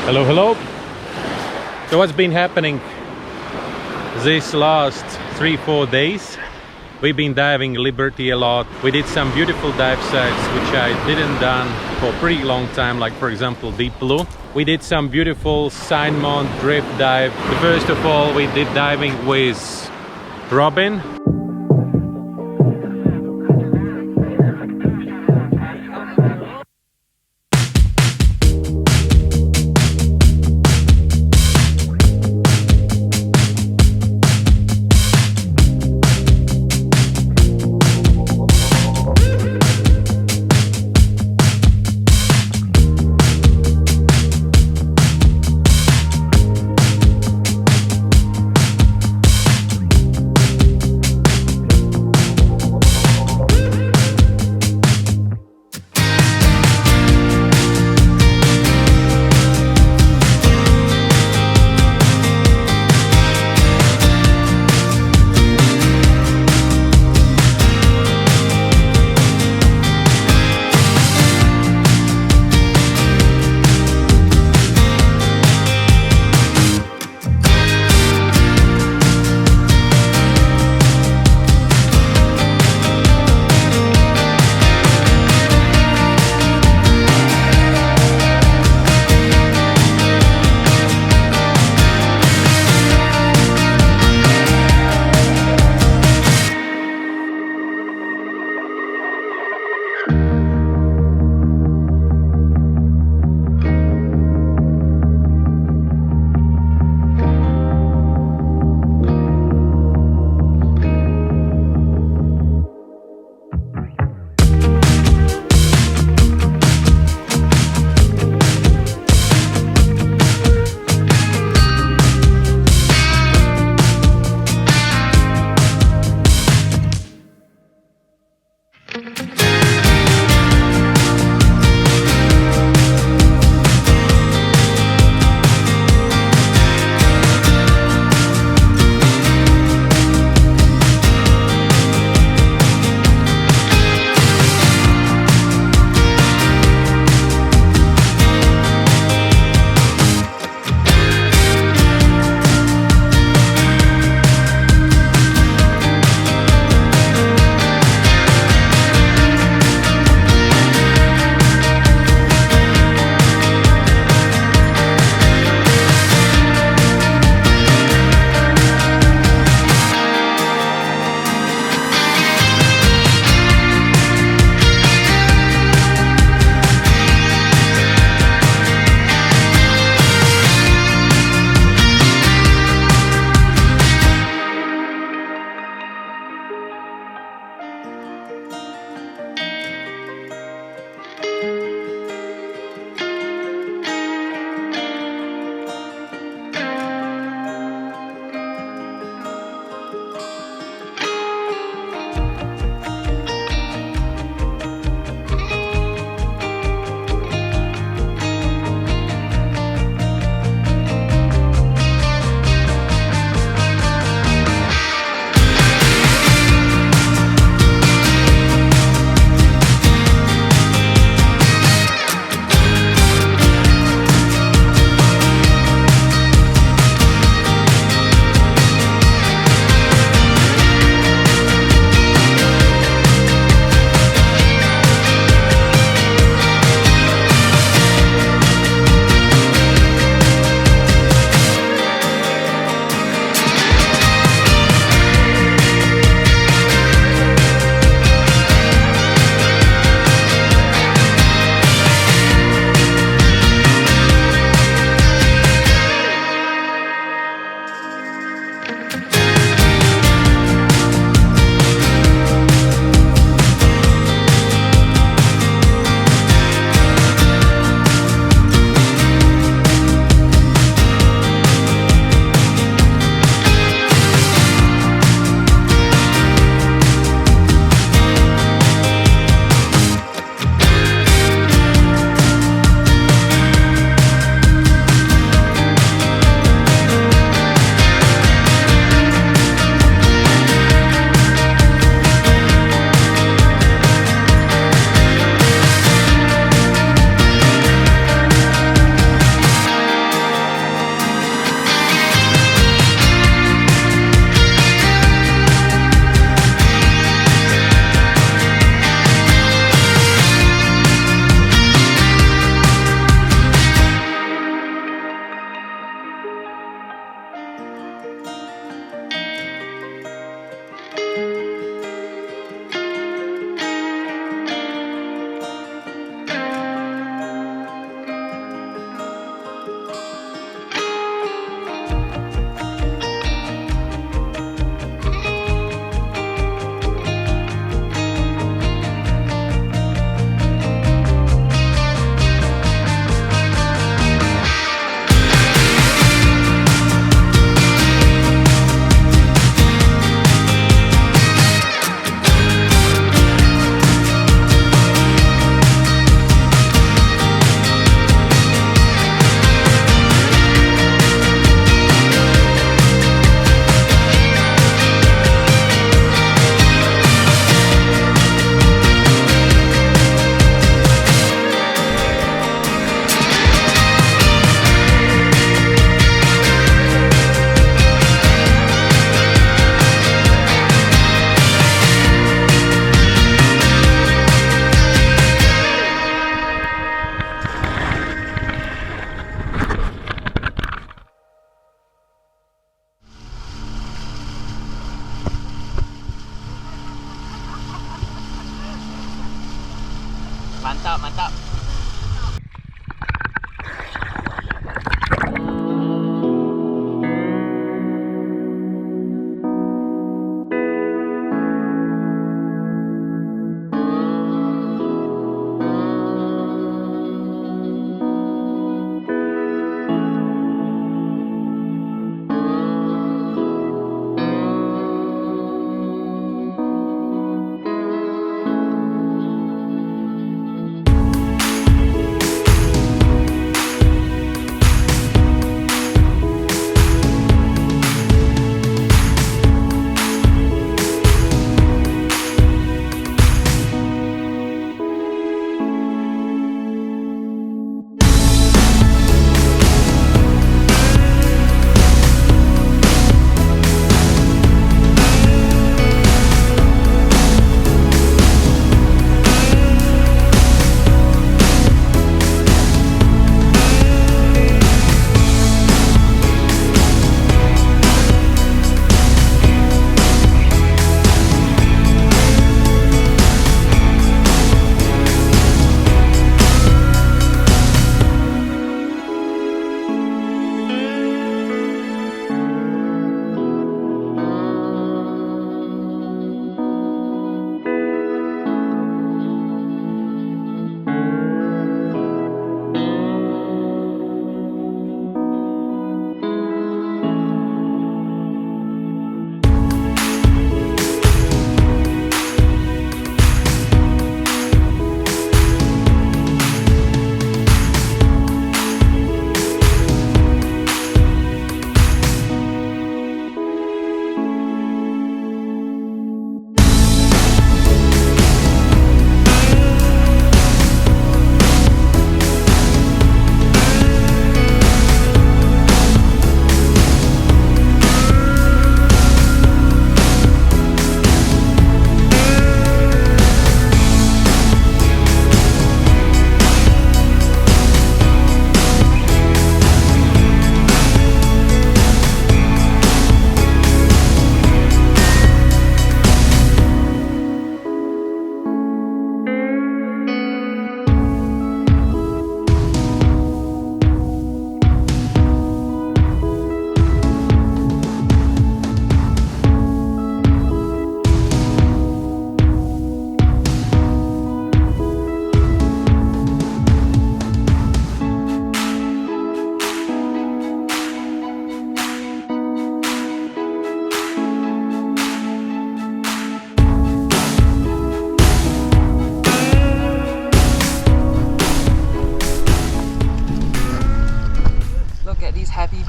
Hello, hello. So what's been happening these last 3-4 days? We've been diving Liberty a lot. We did some beautiful dive sites which I didn't done for a pretty long time, like for example Deep Blue. We did some beautiful side mount drift dive. First of all, we did diving with Robin.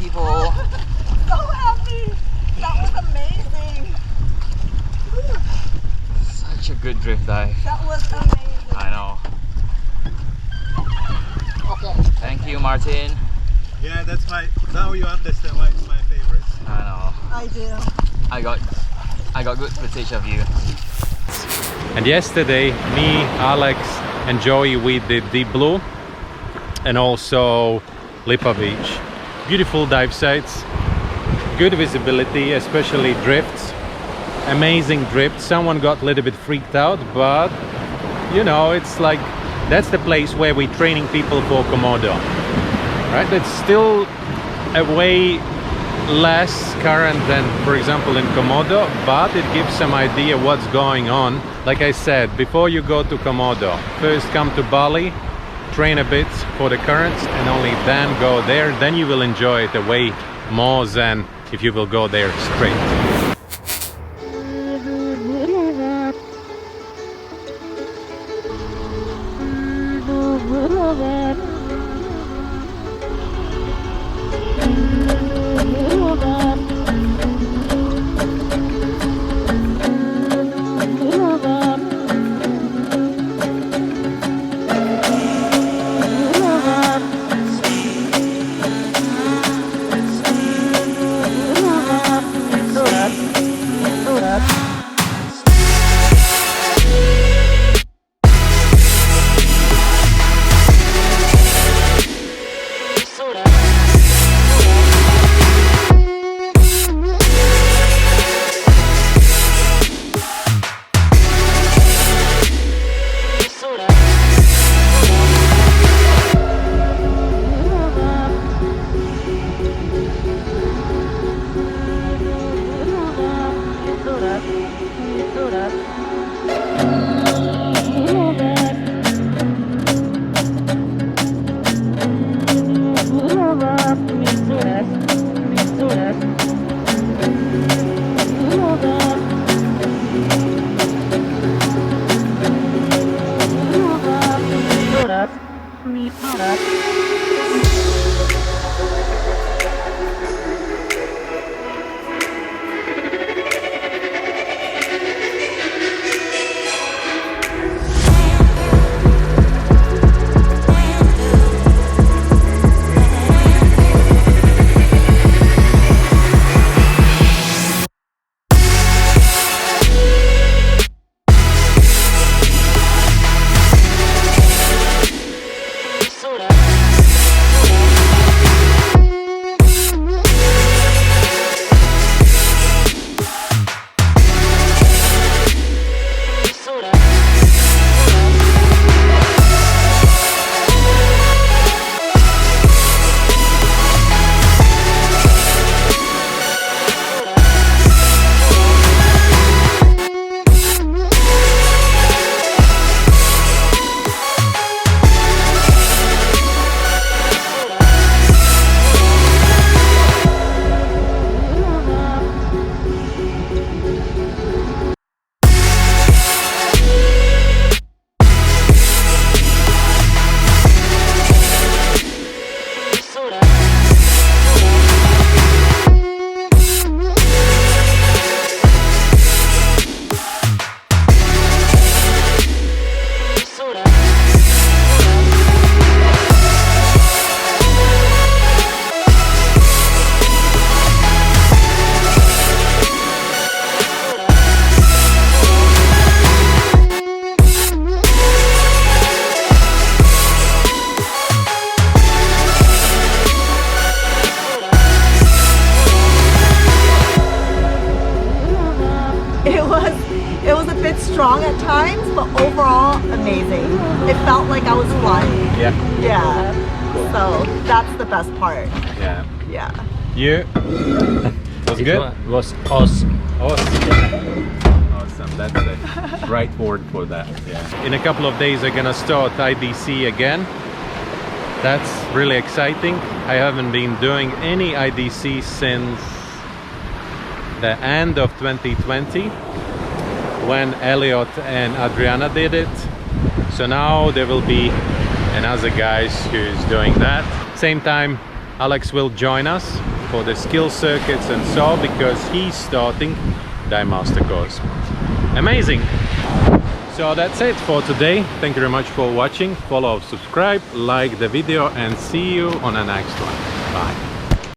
people. So happy. That was amazing. Such a good drift dive. That was amazing. I know. Okay. Thank you, Martin. Yeah, that's my. Now you understand why it's my favorite. I know. I do. I got good footage of you. And yesterday, me, Alex, and Joey, we did Deep Blue and also Lipa Beach. Beautiful dive sites, good visibility, especially drifts. Amazing drift. Someone got a little bit freaked out, but you know, it's like that's the place where we're training people for Komodo. Right? It's still a way less current than, for example, in Komodo, but it gives some idea what's going on. Like I said, before you go to Komodo, first come to Bali, train a bit for the currents, and only then go there. Then you will enjoy it way more than if you will go there straight. strong at times, but overall amazing. It felt like I was flying. Yeah. Yeah. Cool. So that's the best part. Yeah. Yeah. You? Was It good? was awesome. Awesome. Awesome. That's the right word for that. Yeah. In a couple of days, I'm gonna start IDC again. That's really exciting. I haven't been doing any IDC since the end of 2020 when Elliot and Adriana did it. So now there will be another guys who's doing that. Same time, Alex will join us for the skill circuits and so, because he's starting dive master course. Amazing. So that's it for today. Thank you very much for watching. Follow, subscribe, like the video, and see you on the next one. Bye.